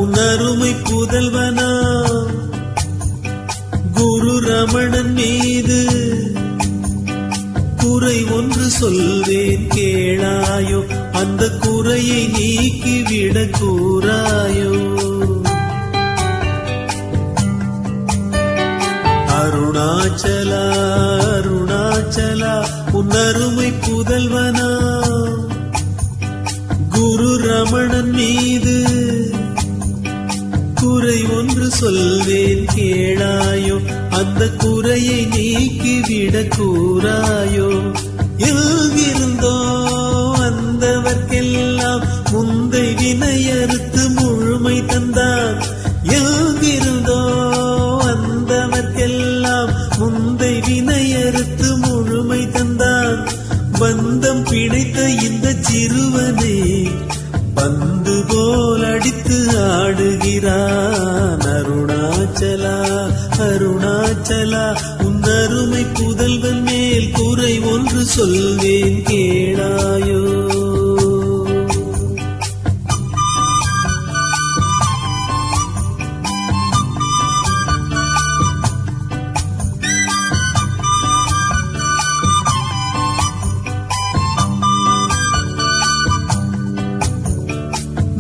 உன்னருமை புதல்வனா குரு ரமணன் மீது குறை ஒன்று சொல்வேன் கேளாயோ, அந்த குறையை நீக்கிவிட கூறாயோ. அருணாச்சலா அருணாச்சலா உன்னருமை புதல்வனா குரு ரமணன் மீது குறை ஒன்று சொல்வேன் கேளாயோ, அந்த குறையை நீக்கிவிட கூறாயோ. எங்கிருந்தோ வந்தவர்க்கெல்லாம் முந்தை வினையறுத்து முழுமை தந்தான். எங்கிருந்தோ வந்தவர்க்கெல்லாம் முந்தை வினையறுத்து முழுமை தந்தான். பந்தம் பிடித்த இந்த சிறுவனே பந்து போல் அடித்து ஆடுகிறான். அருணாச்சலா அருணாச்சலா உன்னருமை புதல்வன் மேல் குறை ஒன்று சொல்வேன் கேளாயோ.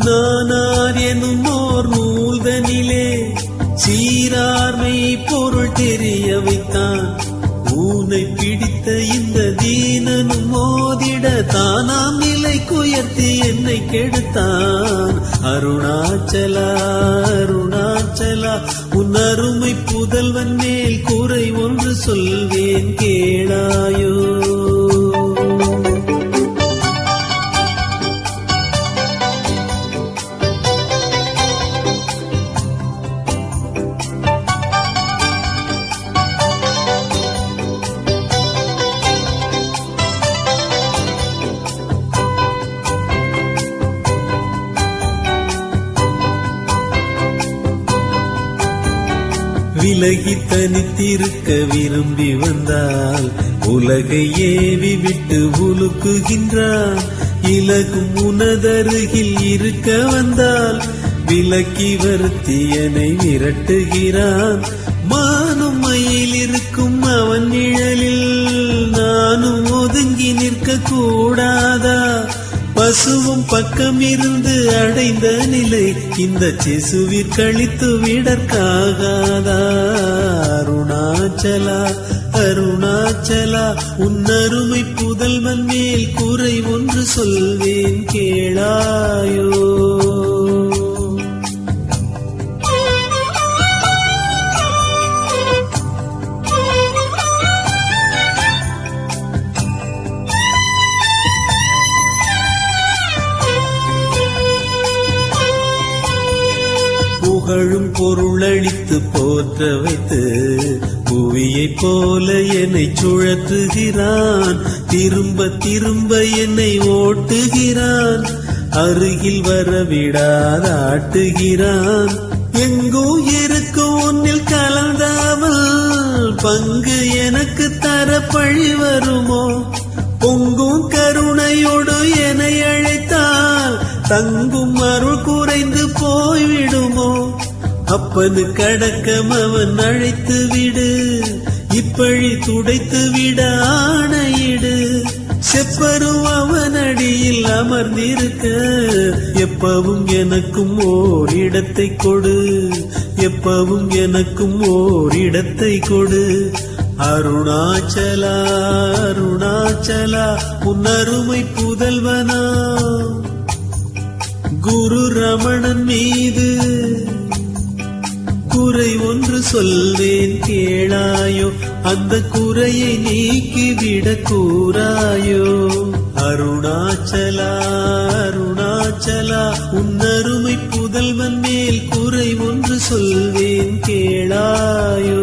நானார் எனும் ஓர் நூல்தனிலே சீரார்மை பொருள் தெரிய வைத்தான். ஊனை பிடித்த இந்த தீனனும் மோதிட தானாம் நிலை குயர்த்தி என்னை கெடுத்தான். அருணாச்சலா அருணாச்சலா உன்னருமை புதல்வன் மேல் குறை ஒன்று சொல்வேன் கேளாயோ. விலகி தனித்திருக்க விரும்பி வந்தால் உலகை ஏவி விட்டு உலுக்குகின்றான். இலகும் உனதருகில் இருக்க வந்தால் விலக்கி வருத்தியனை விரட்டுகிறான். மானும் மயில் இருக்கும் அவன் நிழலில் நானும் ஒதுங்கி நிற்க கூடாதா? பசுவும் பக்கம் இருந்து அடைந்த நிலை இந்த சிசுவிற் கழித்து விடற்காகாதா? அருணாச்சலா அருணாச்சலா உன்னருமை புதல்வன் மேல் குறை ஒன்று சொல்வேன் கேளாயோ. புகழும் பொருளளித்து போற்ற வைத்து புவியைப் போல என்னை சுழற்றுகிறான். திரும்ப திரும்ப என்னை ஓட்டுகிறான். அருகில் வரவிடாதாட்டுகிறான். எங்கோ இருக்கும் ஒன்னில் கலந்தாமல் பங்கு எனக்கு தர பழி வருமோ? பொங்கும் கருணையோடு என்னை அழைத்தால் தங்கும் அருள் குறைந்து போய்விடுமோ? அப்பனு கடக்கம் அவன் அழைத்து விடு, இப்பழி துடைத்து விட ஆணையிடு. செப்பரும் அவன் அடியில் அமர்ந்திருக்க எப்பவும் எனக்கும் ஓர் இடத்தை கொடு, எப்பவும் எனக்கும் ஓர் இடத்தை கொடு. அருணாச்சலா அருணாச்சலா உன்னருமை புதல்வனா குரு ரமணன் மீது குறை ஒன்று சொல்வேன் கேளாயோ, அந்த குறையை நீக்கிவிட கூறாயோ. அருணாச்சலா அருணாச்சலா உன்னருமை புதல்வன் மேல் குறை ஒன்று சொல்வேன் கேளாயோ.